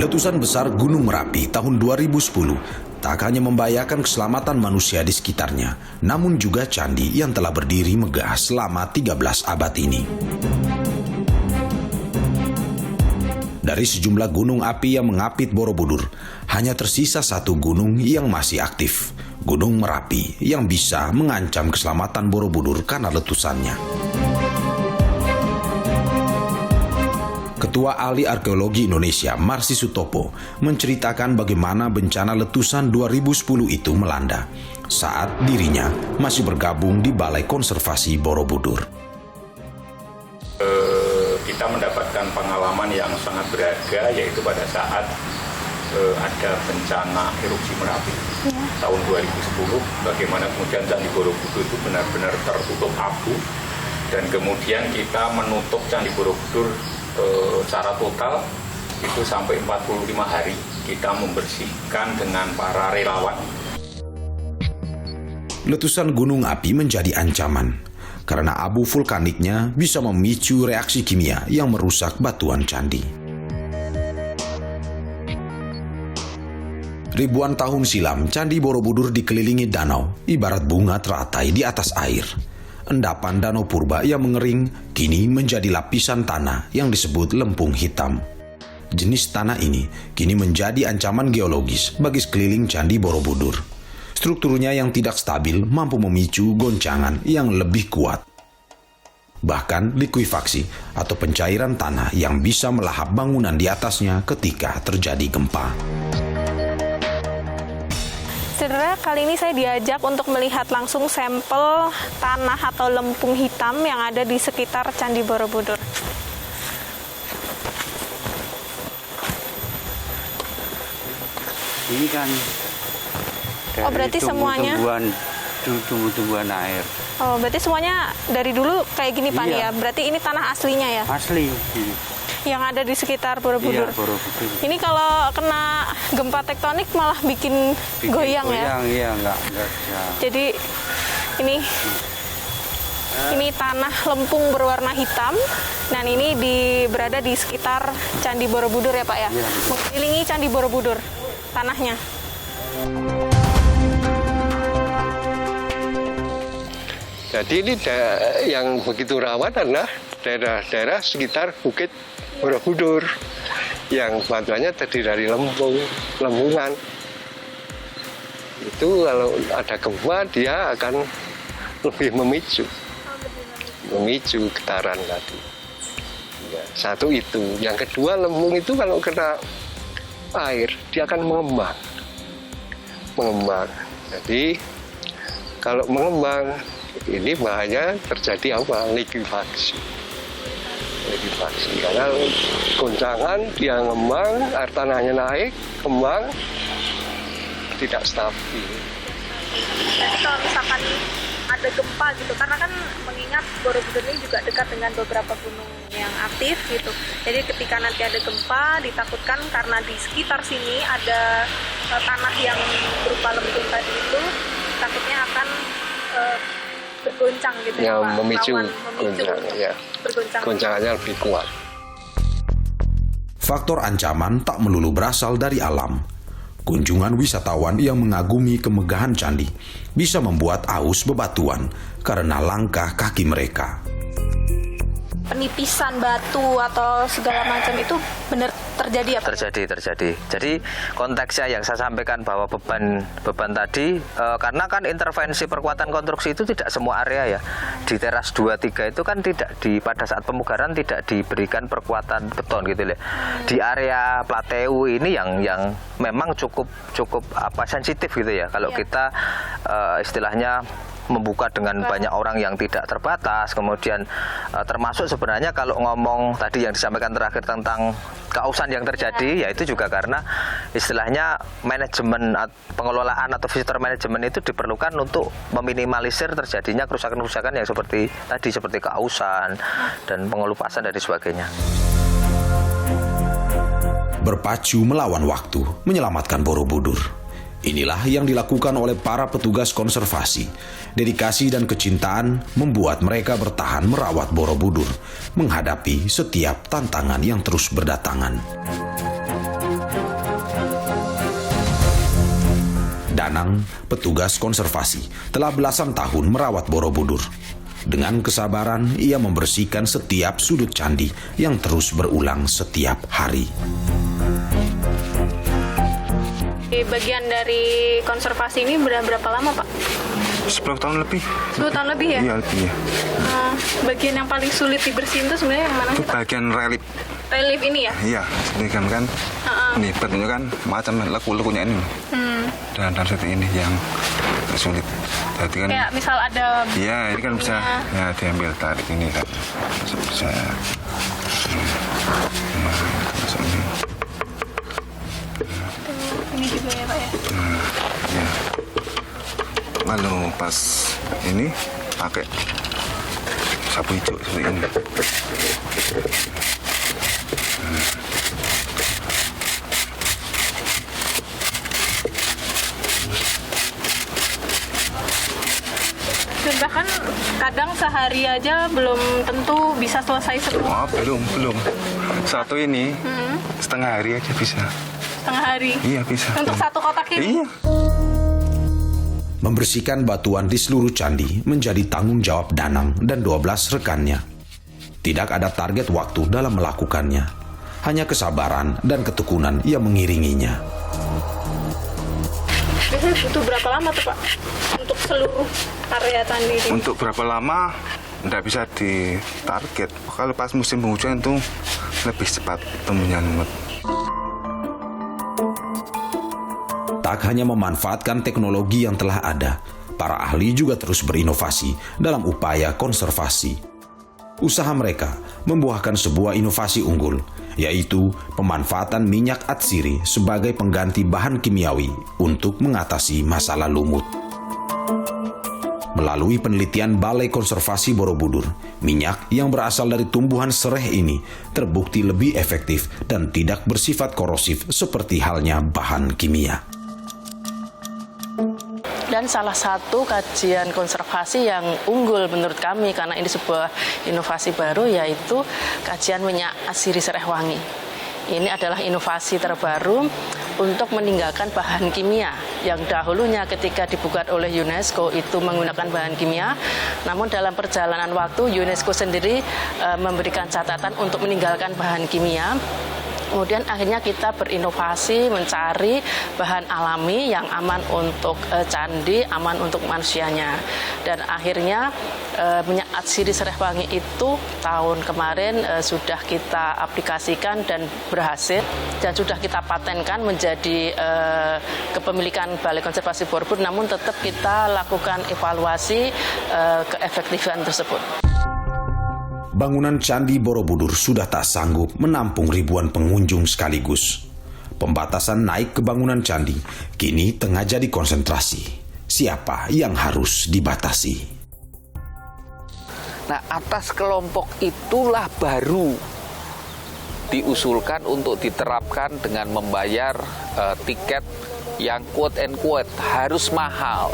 Letusan besar Gunung Merapi tahun 2010 tak hanya membahayakan keselamatan manusia di sekitarnya, namun juga candi yang telah berdiri megah selama 13 abad ini. Dari sejumlah gunung api yang mengapit Borobudur, hanya tersisa satu gunung yang masih aktif, Gunung Merapi, yang bisa mengancam keselamatan Borobudur karena letusannya. Ketua Ahli Arkeologi Indonesia, Marsi Sutopo, menceritakan bagaimana bencana letusan 2010 itu melanda saat dirinya masih bergabung di Balai Konservasi Borobudur. Kita mendapatkan pengalaman yang sangat berharga, yaitu pada saat ada bencana erupsi Merapi tahun 2010, bagaimana kemudian Candi Borobudur itu benar-benar tertutup abu, dan kemudian kita menutup Candi Borobudur secara total itu sampai 45 hari kita membersihkan dengan para relawan. Letusan gunung api menjadi ancaman karena abu vulkaniknya bisa memicu reaksi kimia yang merusak batuan candi. Ribuan tahun silam, Candi Borobudur dikelilingi danau, ibarat bunga teratai di atas air. Endapan danau purba yang mengering kini menjadi lapisan tanah yang disebut lempung hitam. Jenis tanah ini kini menjadi ancaman geologis bagi sekeliling Candi Borobudur. Strukturnya yang tidak stabil mampu memicu goncangan yang lebih kuat. Bahkan likuifaksi atau pencairan tanah yang bisa melahap bangunan di atasnya ketika terjadi gempa. Saudara, kali ini saya diajak untuk melihat langsung sampel tanah atau lempung hitam yang ada di sekitar Candi Borobudur. Ini kan Oh, berarti semuanya tumbuh-tumbuhan air. Oh, berarti semuanya dari dulu kayak gini, Pak, Iya. ya? Berarti ini tanah aslinya ya? Asli. Yang ada di sekitar Borobudur. Iya, Borobudur. Ini kalau kena gempa tektonik malah bikin goyang ya? Iya, enggak bisa. Jadi ini tanah lempung berwarna hitam, dan ini berada di sekitar Candi Borobudur ya, Pak ya? Iya. Mengelilingi Candi Borobudur tanahnya. Jadi ini yang begitu rawan adalah daerah-daerah sekitar Bukit Borobudur yang batuannya terdiri dari lembungan. Itu kalau ada gempa dia akan lebih memicu getaran tadi. Ya, satu itu. Yang kedua, lembung itu kalau kena air dia akan mengembang. Jadi kalau mengembang ini bahaya terjadi apa? Likuifaksi. Karena goncangan dia ngembang, air tanahnya naik, kembang, tidak stabil. Jadi kalau misalkan ada gempa gitu, karena kan mengingat Borobudur ini juga dekat dengan beberapa gunung yang aktif gitu. Jadi ketika nanti ada gempa, ditakutkan karena di sekitar sini ada tanah yang berupa lempung tadi itu, takutnya akan bergoncang gitu ya, Pak. memicu Bergoncang. goncangannya lebih kuat. Faktor ancaman tak melulu berasal dari alam. Kunjungan wisatawan yang mengagumi kemegahan candi bisa membuat aus bebatuan karena langkah kaki mereka. Penipisan batu atau segala macam itu benar terjadi apa? Terjadi. Jadi konteksnya yang saya sampaikan bahwa beban tadi karena kan intervensi perkuatan konstruksi itu tidak semua area ya. Di teras 2, 3 itu kan tidak pada saat pemugaran tidak diberikan perkuatan beton gitu ya. Di area Plateu ini yang memang cukup sensitif gitu ya. Kalau kita istilahnya membuka dengan banyak orang yang tidak terbatas, kemudian termasuk sebenarnya kalau ngomong tadi yang disampaikan terakhir tentang keausan yang terjadi, ya itu juga karena istilahnya manajemen pengelolaan atau visitor manajemen itu diperlukan untuk meminimalisir terjadinya kerusakan-kerusakan yang seperti tadi, seperti keausan dan pengelupasan dan sebagainya. Berpacu melawan waktu, menyelamatkan Borobudur. Inilah yang dilakukan oleh para petugas konservasi. Dedikasi dan kecintaan membuat mereka bertahan merawat Borobudur, menghadapi setiap tantangan yang terus berdatangan. Danang, petugas konservasi, telah belasan tahun merawat Borobudur. Dengan kesabaran, ia membersihkan setiap sudut candi yang terus berulang setiap hari. Bagian dari konservasi ini berapa lama, Pak? 10 tahun lebih. 10 tahun lebih ya? Iya, lebih ya. Bagian yang paling sulit dibersihin itu sebenarnya yang mana Itu sih, Pak? bagian relief. Relief ini ya? Iya, ini kan ini bentuknya kan macam leku-lekunya ini. Dan seperti ini yang sulit. Jadi kan Kayak misal ada... iya, ini kan bisa ya diambil tarik ini kan. Bisa. Ini juga ya, Pak ya? Ya. Lalu pas ini pakai sapu hijau seperti ini. Dan bahkan kadang sehari aja belum tentu bisa selesai semua. Oh, belum. Satu ini setengah hari aja bisa. Setengah hari. Iya, bisa. Untuk satu kotak ini. Iya. Membersihkan batuan di seluruh candi menjadi tanggung jawab Danang dan 12 rekannya. Tidak ada target waktu dalam melakukannya. Hanya kesabaran dan ketekunan yang mengiringinya. Biasanya butuh berapa lama tuh, Pak? Untuk seluruh area candi ini? Untuk berapa lama tidak bisa ditarget. Kalau pas musim penghujan itu lebih cepat tumbuhnya lumut. Tak hanya memanfaatkan teknologi yang telah ada, para ahli juga terus berinovasi dalam upaya konservasi. Usaha mereka membuahkan sebuah inovasi unggul, yaitu pemanfaatan minyak atsiri sebagai pengganti bahan kimiawi untuk mengatasi masalah lumut. Melalui penelitian Balai Konservasi Borobudur, minyak yang berasal dari tumbuhan sereh ini terbukti lebih efektif dan tidak bersifat korosif seperti halnya bahan kimia. Dan salah satu kajian konservasi yang unggul menurut kami, karena ini sebuah inovasi baru, yaitu kajian minyak atsiri sereh wangi. Ini adalah inovasi terbaru untuk meninggalkan bahan kimia yang dahulunya ketika dibuat oleh UNESCO itu menggunakan bahan kimia, namun dalam perjalanan waktu UNESCO sendiri memberikan catatan untuk meninggalkan bahan kimia. Kemudian akhirnya kita berinovasi mencari bahan alami yang aman untuk candi, aman untuk manusianya. Dan akhirnya minyak atsiri sereh wangi itu tahun kemarin sudah kita aplikasikan dan berhasil, dan sudah kita patenkan menjadi kepemilikan Balai Konservasi Borobudur, namun tetap kita lakukan evaluasi keefektifan tersebut. Bangunan Candi Borobudur sudah tak sanggup menampung ribuan pengunjung sekaligus. Pembatasan naik ke bangunan candi kini tengah jadi konsentrasi. Siapa yang harus dibatasi? Nah, atas kelompok itulah baru diusulkan untuk diterapkan dengan membayar tiket yang quote and quote harus mahal.